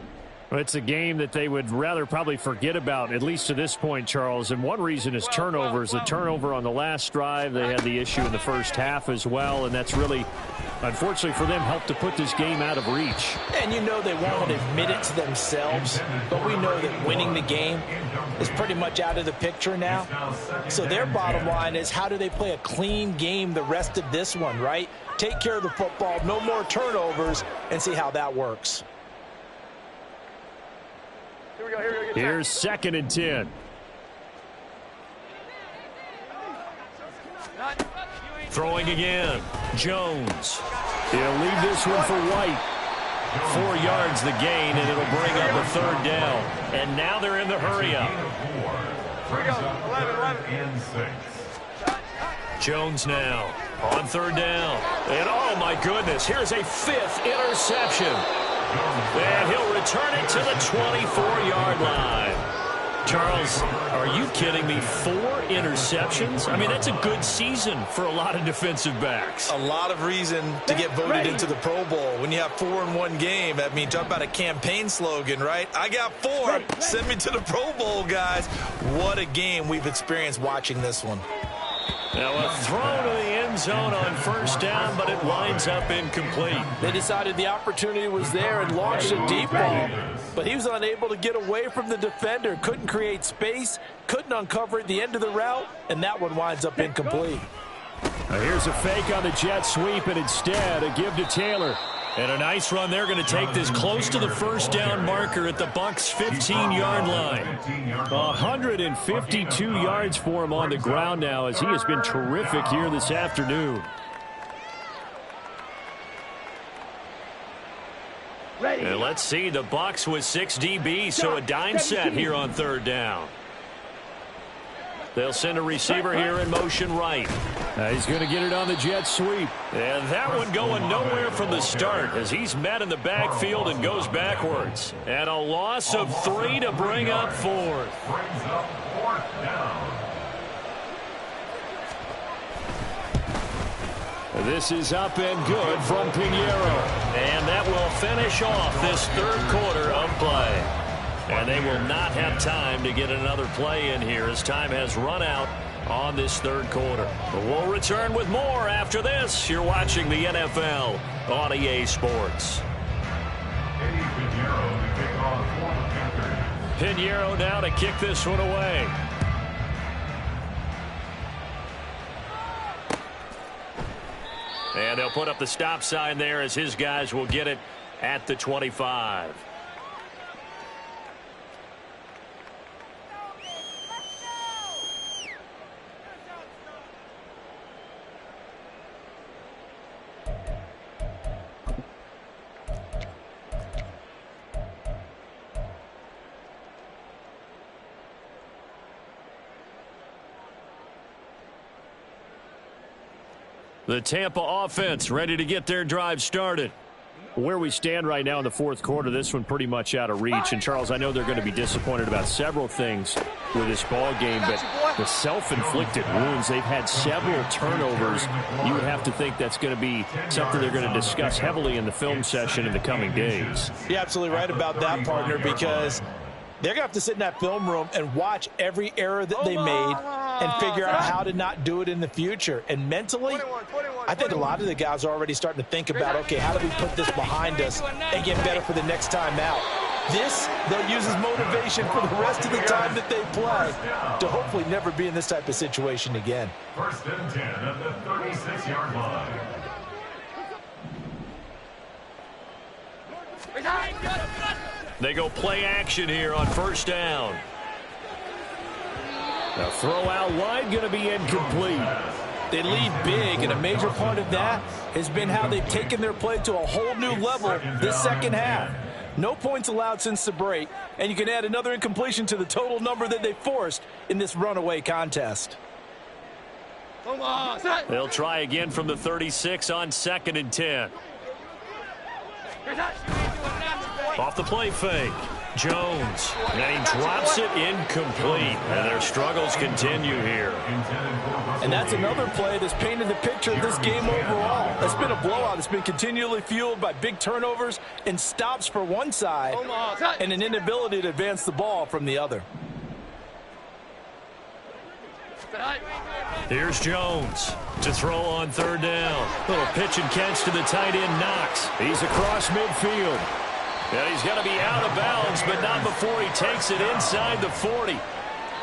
It's a game that they would rather probably forget about, at least to this point, Charles. And one reason is turnovers. The turnover on the last drive, they had the issue in the first half as well, and that's really, unfortunately for them, helped to put this game out of reach. And you know they won't admit it to themselves, but we know that winning the game is pretty much out of the picture now. So their bottom line is, how do they play a clean game the rest of this one, right? Take care of the football, no more turnovers, and see how that works. Here's 2nd and 10. Throwing again. Jones. He'll leave this one for White. 4 yards the gain, and it'll bring up a 3rd down. And now they're in the hurry-up. Jones now on 3rd down. And oh my goodness, here's a 5th interception. And he'll return it to the 24-yard line. Charles, are you kidding me? 4 interceptions? I mean, that's a good season for a lot of defensive backs. A lot of reason to get voted into the Pro Bowl. When you have 4 in one game, I mean, talk about a campaign slogan, right? I got 4. Send me to the Pro Bowl, guys. What a game we've experienced watching this one. Now a throw to the end zone on 1st down, but it winds up incomplete. They decided the opportunity was there and launched a deep ball, but he was unable to get away from the defender, couldn't create space, couldn't uncover at the end of the route, and that one winds up incomplete. Now here's a fake on the jet sweep, and instead a give to Taylor. And a nice run. They're going to take this close to the 1st down marker at the Bucs' 15-yard line. 152 yards for him on the ground now, as he has been terrific here this afternoon. And let's see, the Bucs with 6 DBs, so a dime set here on 3rd down. They'll send a receiver here in motion right. He's going to get it on the jet sweep. And that one going nowhere from the start as he's met in the backfield and goes backwards. And a loss of 3 to bring up 4th. Brings up 4th down. This is up and good from Pinheiro. And that will finish off this 3rd quarter of play. And they will not have time to get another play in here as time has run out on this 3rd quarter. But we'll return with more after this. You're watching the NFL on EA Sports. Eddie Pinheiro to kick off for the Panthers. Pinheiro now to kick this one away. And they'll put up the stop sign there as his guys will get it at the 25. The Tampa offense ready to get their drive started. Where we stand right now in the 4th quarter, this one pretty much out of reach. And, Charles, I know they're going to be disappointed about several things with this ball game, but the self-inflicted wounds, they've had several turnovers. You would have to think that's going to be something they're going to discuss heavily in the film session in the coming days. You're absolutely right about that, partner, because they're going to have to sit in that film room and watch every error that they made and figure out how to not do it in the future. And mentally, I think a lot of the guys are already starting to think about, okay, how do we put this behind us and get better for the next time out? This, they'll use as motivation for the rest of the time that they play to hopefully never be in this type of situation again. 1st and 10 at the 36-yard line. They go play action here on 1st down. The throw out wide going to be incomplete. They lead big, and a major part of that has been how they've taken their play to a whole new level this second half. No points allowed since the break, and you can add another incompletion to the total number that they forced in this runaway contest. They'll try again from the 36 on 2nd and 10. Off the play fake. Jones. And then he drops it incomplete. And their struggles continue here. And that's another play that's painted the picture of this game overall. It's been a blowout. It's been continually fueled by big turnovers and stops for one side and an inability to advance the ball from the other. Here's Jones to throw on 3rd down. Little pitch and catch to the tight end, Knox. He's across midfield. And he's going to be out of bounds, but not before he takes it inside the 40.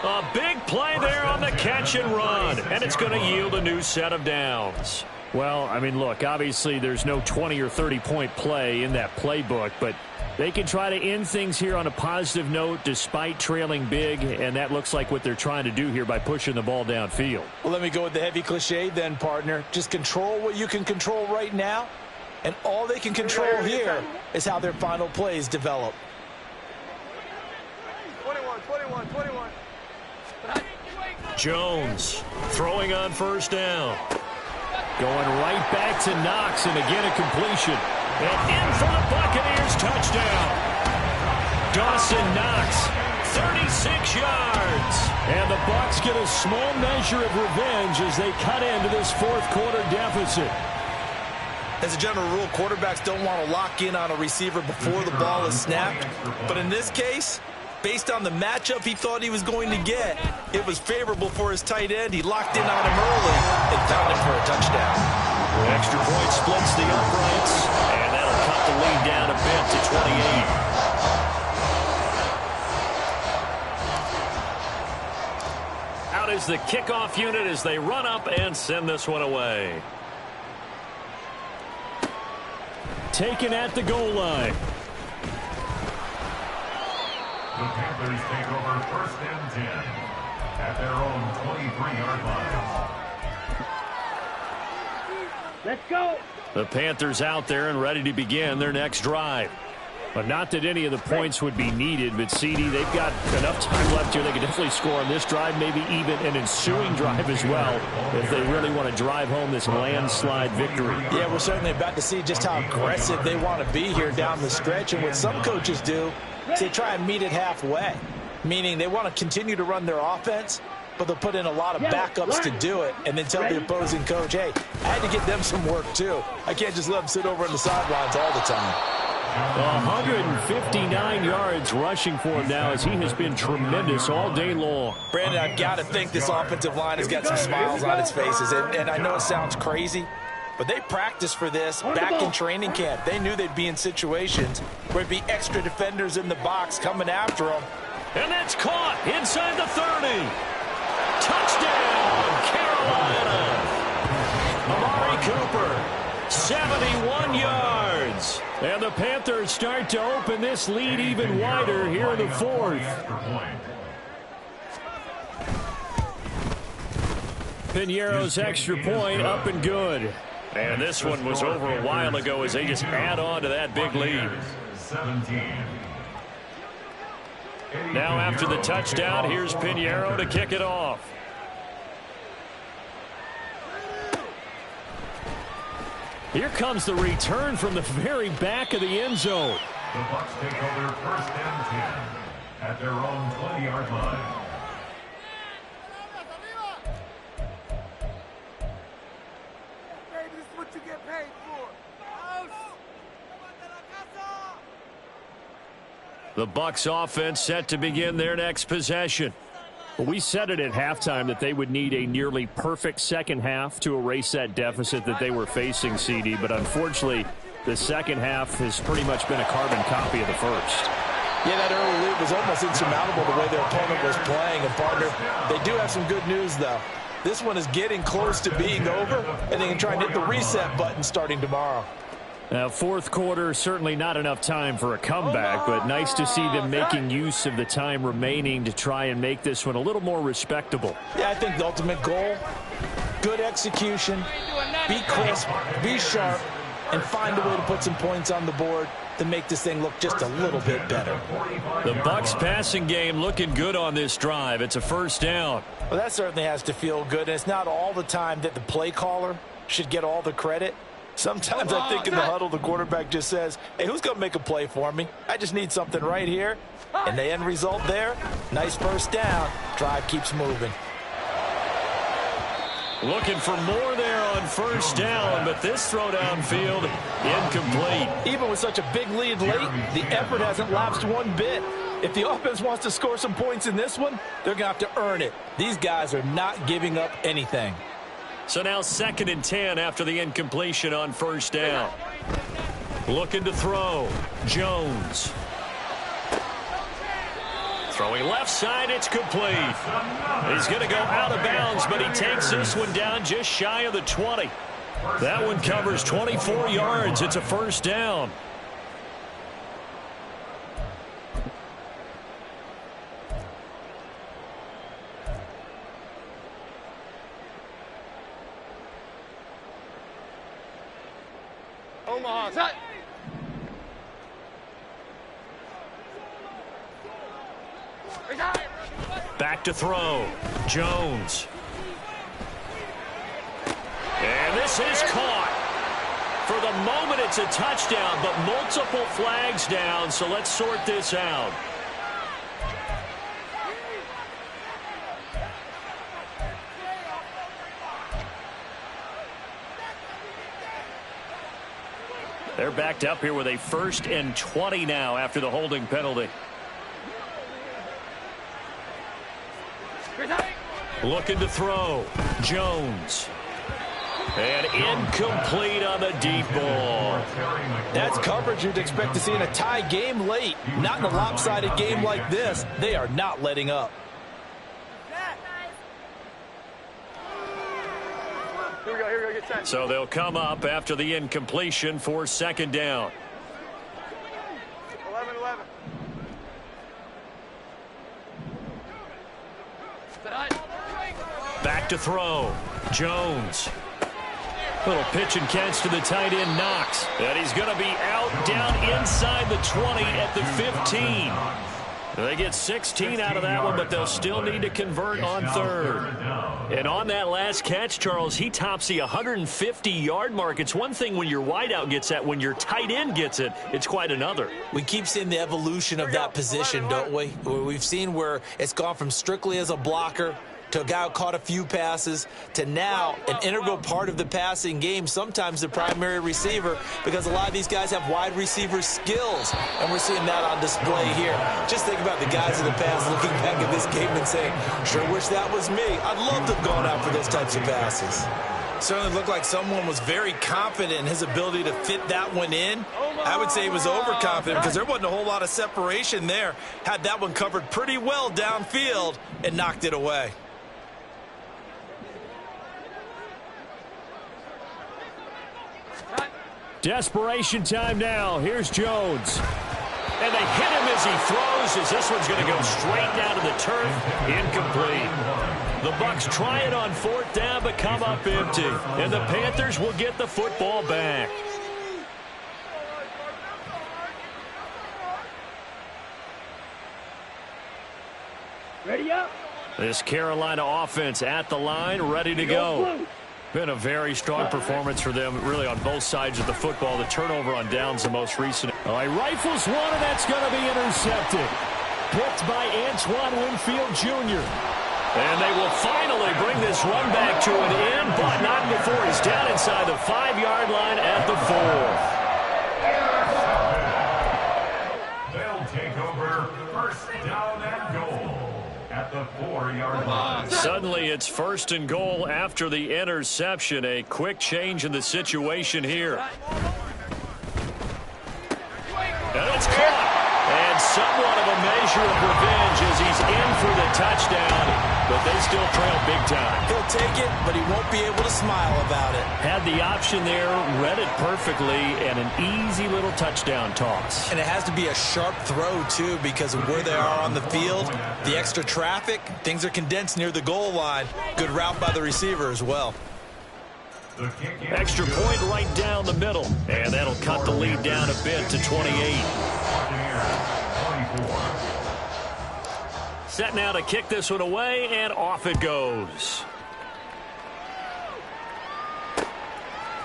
A big play there on the catch and run, and it's going to yield a new set of downs. Well, I mean, look, obviously there's no 20 or 30-point play in that playbook, but they can try to end things here on a positive note despite trailing big, and that looks like what they're trying to do here by pushing the ball downfield. Well, let me go with the heavy cliche then, partner. Just control what you can control right now, and all they can control here is how their final plays develop. 21. Jones throwing on 1st down. Going right back to Knox, and again a completion. And in for the Buccaneers, touchdown. Dawson Knox, 36 yards. And the Bucs get a small measure of revenge as they cut into this 4th quarter deficit. As a general rule, quarterbacks don't want to lock in on a receiver before the ball is snapped. But in this case, based on the matchup he thought he was going to get, it was favorable for his tight end. He locked in on him early and found him for a touchdown. Extra point splits the uprights, and that'll cut the lead down a bit to 28. Out is the kickoff unit as they run up and send this one away. Taken at the goal line. The Panthers take over 1st and 10 at their own 23-yard line. Let's go. The Panthers out there and ready to begin their next drive. But not that any of the points would be needed, but CD, they've got enough time left here. They can definitely score on this drive, maybe even an ensuing drive as well, if they really want to drive home this landslide victory. Yeah, we're certainly about to see just how aggressive they want to be here down the stretch. And what some coaches do is they try and meet it halfway, meaning they want to continue to run their offense, but they'll put in a lot of backups to do it and then tell the opposing coach, hey, I had to get them some work too. I can't just let them sit over on the sidelines all the time. 159 yards rushing for him now as he has been tremendous all day long. Brandon, I've got to think this offensive line has got some smiles on its faces. And I know it sounds crazy, but they practiced for this back in training camp. They knew they'd be in situations where it'd be extra defenders in the box coming after them. And that's caught inside the 30. Touchdown, Carolina. Amari Cooper, 71 yards. And the Panthers start to open this lead even wider here in the 4th. Piñeiro's extra point up and good. And this one was over a while ago as they just add on to that big lead. 17. Now after the touchdown, here's Piñeiro to kick it off. Here comes the return from the very back of the end zone. The Bucs take over 1st and 10 at their own 20-yard line. Hey, this is what you get paid for. The Bucs offense set to begin their next possession. We said it at halftime that they would need a nearly perfect second half to erase that deficit that they were facing, CD. But unfortunately, the second half has pretty much been a carbon copy of the first. Yeah, that early lead was almost insurmountable the way their opponent was playing. And, partner, they do have some good news, though. This one is getting close to being over, and they can try and hit the reset button starting tomorrow. Now, fourth quarter, certainly not enough time for a comeback, but nice to see them making use of the time remaining to try and make this one a little more respectable. Yeah, I think the ultimate goal, good execution, be crisp, be sharp, and find a way to put some points on the board to make this thing look just a little bit better. The Bucs passing game looking good on this drive. It's a first down. Well, that certainly has to feel good, and it's not all the time that the play caller should get all the credit. Sometimes I think in the huddle, the quarterback just says, hey, who's going to make a play for me? I just need something right here. And the end result there, nice first down. Drive keeps moving. Looking for more there on first down, but this throw downfield incomplete. Even with such a big lead late, the effort hasn't lapsed one bit. If the offense wants to score some points in this one, they're going to have to earn it. These guys are not giving up anything. So now 2nd and 10 after the incompletion on first down. Looking to throw. Jones. Throwing left side, it's complete. He's going to go out of bounds, but he takes this one down just shy of the 20. That one covers 24 yards. It's a first down. Omaha, set. Back to throw. Jones. And this is caught. For the moment, it's a touchdown, but multiple flags down, so let's sort this out. They're backed up here with a 1st and 20 now after the holding penalty. Looking to throw. Jones. And incomplete on the deep ball. That's coverage you'd expect to see in a tie game late. Not in a lopsided game like this. They are not letting up. Here we go, get set. So they'll come up after the incompletion for 2nd down. 11-11. Back to throw. Jones. Little pitch and catch to the tight end, Knox. And he's going to be out down inside the 20 at the 15. They get 16 out of that one, but they'll still need to convert on 3rd. And on that last catch, Charles, he tops the 150-yard mark. It's one thing when your wideout gets that. When your tight end gets it, it's quite another. We keep seeing the evolution of that position, don't we? We've seen where it's gone from strictly as a blocker to a guy who caught a few passes, to now an integral part of the passing game, sometimes the primary receiver, because a lot of these guys have wide receiver skills, and we're seeing that on display here. Just think about the guys in the past looking back at this game and saying, sure wish that was me. I'd love to have gone out for those types of passes. Certainly looked like someone was very confident in his ability to fit that one in. I would say he was overconfident because there wasn't a whole lot of separation there. Had that one covered pretty well downfield and knocked it away. Desperation time now. Here's Jones. And they hit him as he throws, as this one's going to go straight down to the turf. Incomplete. The Bucs try it on 4th down, but come up empty. And the Panthers will get the football back. Ready up. This Carolina offense at the line, ready to go. Been a very strong performance for them, really, on both sides of the football. The turnover on downs the most recent. All right, rifles one, and that's going to be intercepted. Picked by Antoine Winfield Jr. And they will finally bring this run back to an end, but not before he's down inside the 5-yard line at the 4. They'll take over 1st down and goal at the 4-yard line. Suddenly it's 1st and goal after the interception. A quick change in the situation here. And it's caught. And somewhat of a measure of revenge as he's in for the touchdown, but they still trail big time. He'll take it, but he won't be able to smile about it. Had the option there, read it perfectly, and an easy little touchdown toss. And it has to be a sharp throw, too, because of where they are on the field, the extra traffic, things are condensed near the goal line. Good route by the receiver as well. Extra point right down the middle, and that'll cut the lead down a bit to 28. Set now to kick this one away, and off it goes.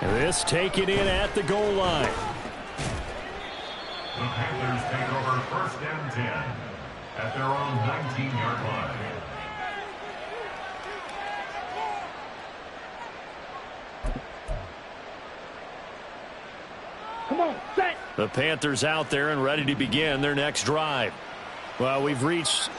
This taken in at the goal line. The Panthers take over 1st and 10 at their own 19-yard line. Come on, set. The Panthers out there and ready to begin their next drive. Well, we've reached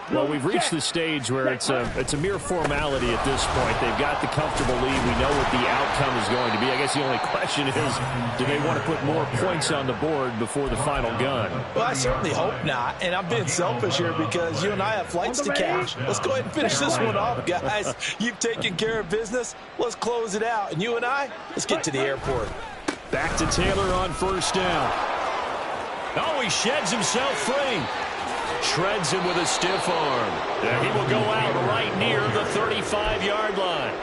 the stage where it's a mere formality at this point. They've got the comfortable lead. We know what the outcome is going to be. I guess the only question is, do they want to put more points on the board before the final gun? Well, I certainly hope not. And I'm being selfish here because you and I have flights to catch. Let's go ahead and finish this one off, guys. You've taken care of business. Let's close it out. And you and I, let's get to the airport. Back to Taylor on 1st down. Oh, he sheds himself free. Shreds him with a stiff arm. And he will go out right near the 35-yard line.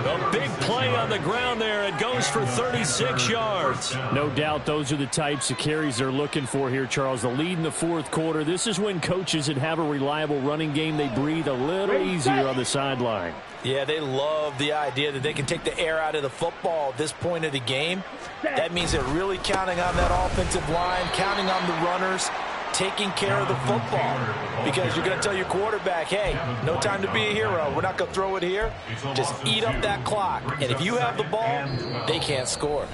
A big play on the ground there. It goes for 36 yards. No doubt those are the types of carries they're looking for here, Charles. The lead in the 4th quarter. This is when coaches that have a reliable running game, they breathe a little easier on the sideline. Yeah, they love the idea that they can take the air out of the football at this point of the game. That means they're really counting on that offensive line, counting on the runners, taking care of the football, because you're going to tell your quarterback, hey, no time to be a hero. We're not going to throw it here. Just eat up that clock. And if you have the ball, they can't score.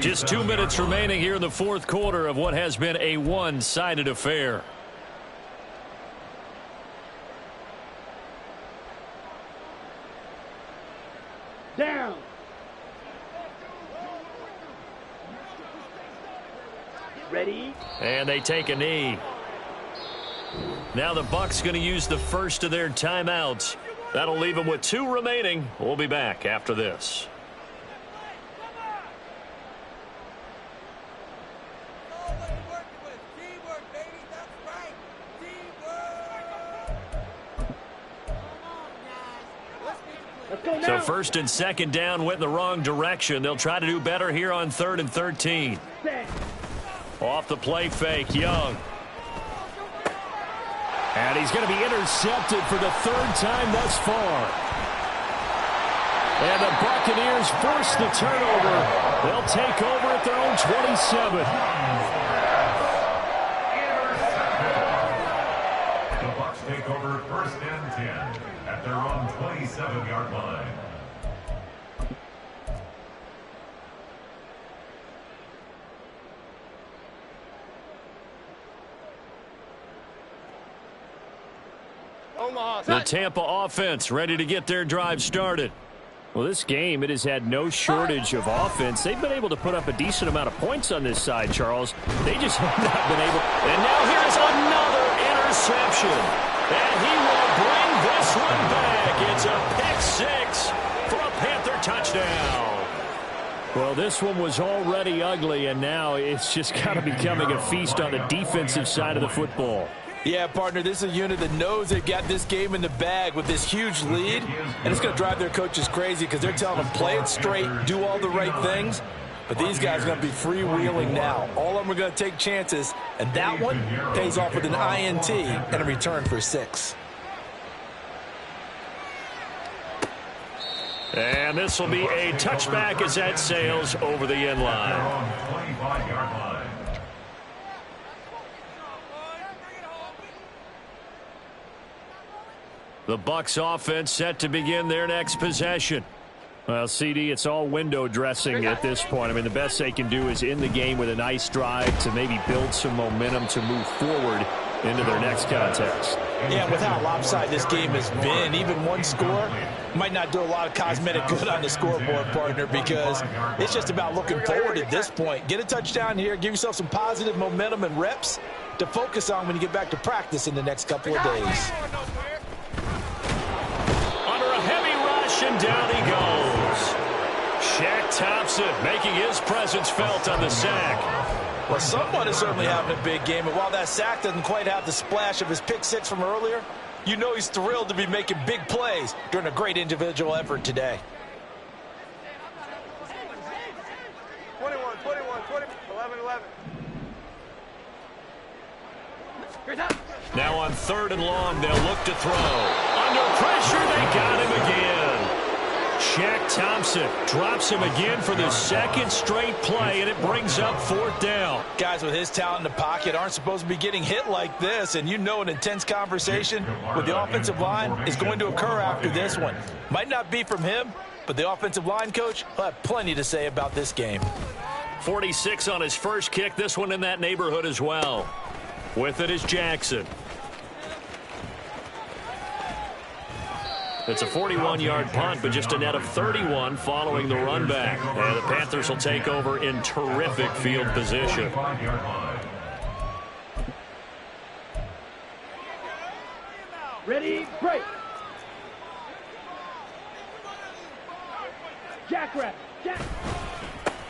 Just 2 minutes remaining here in the 4th quarter of what has been a one-sided affair. Down. Ready? And they take a knee. Now the Bucs going to use the first of their timeouts. That'll leave them with 2 remaining. We'll be back after this. So 1st and 2nd down went in the wrong direction. They'll try to do better here on 3rd and 13. Off the play fake, Young. And he's going to be intercepted for the 3rd time thus far. And the Buccaneers force the turnover. They'll take over at their own 27. The Bucs take over 1st and 10 at their own 27-yard line. The Tampa offense ready to get their drive started. Well, this game, it has had no shortage of offense. They've been able to put up a decent amount of points on this side, Charles. They just have not been able. And now here's another interception. And he will bring this one back. It's a pick-6 for a Panther touchdown. Well, this one was already ugly, and now it's just kind of becoming a feast on the defensive side of the football. Yeah, partner, this is a unit that knows they've got this game in the bag with this huge lead, and it's going to drive their coaches crazy because they're telling them play it straight, do all the right things. But these guys are going to be freewheeling now. All of them are going to take chances, and that one pays off with an INT and a return for 6. And this will be a touchback as that sails over the end line. 25-yard line. The Bucs offense set to begin their next possession. Well, CD, it's all window dressing at this point. I mean, the best they can do is in the game with a nice drive to maybe build some momentum to move forward into their next contest. Yeah, with how lopsided this game has been, even one score might not do a lot of cosmetic good on the scoreboard, partner, because it's just about looking forward at this point. Get a touchdown here, give yourself some positive momentum and reps to focus on when you get back to practice in the next couple of days. Under a heavy rush, and down he goes. Shaq Thompson making his presence felt on the sack. Well, someone is certainly having a big game, and while that sack doesn't quite have the splash of his pick six from earlier, you know he's thrilled to be making big plays during a great individual effort today. 21, 11, 11. Now on 3rd and long, they'll look to throw. Under pressure, they got him again. Shaq Thompson drops him again for the second straight play, and it brings up 4th down. Guys with his talent in the pocket aren't supposed to be getting hit like this, and you know an intense conversation with the offensive line is going to occur after this one. Might not be from him, but the offensive line coach will have plenty to say about this game. 46 on his first kick, this one in that neighborhood as well. With it is Jackson. It's a 41-yard punt, but just a net of 31 following the run back. And the Panthers will take over in terrific field position. Ready, break. Jackrabbit. Jack.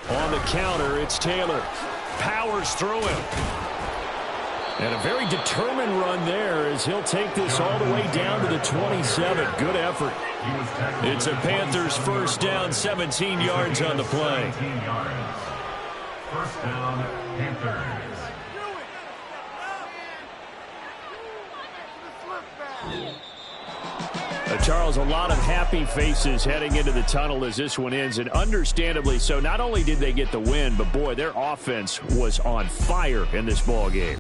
On the counter, it's Taylor. Powers through him. And a very determined run there as he'll take this all the way down to the 27. Good effort. It's a Panthers first down, 17 yards on the play. First down, Panthers. Charles, a lot of happy faces heading into the tunnel as this one ends, and understandably so. Not only did they get the win, but boy, their offense was on fire in this ball game.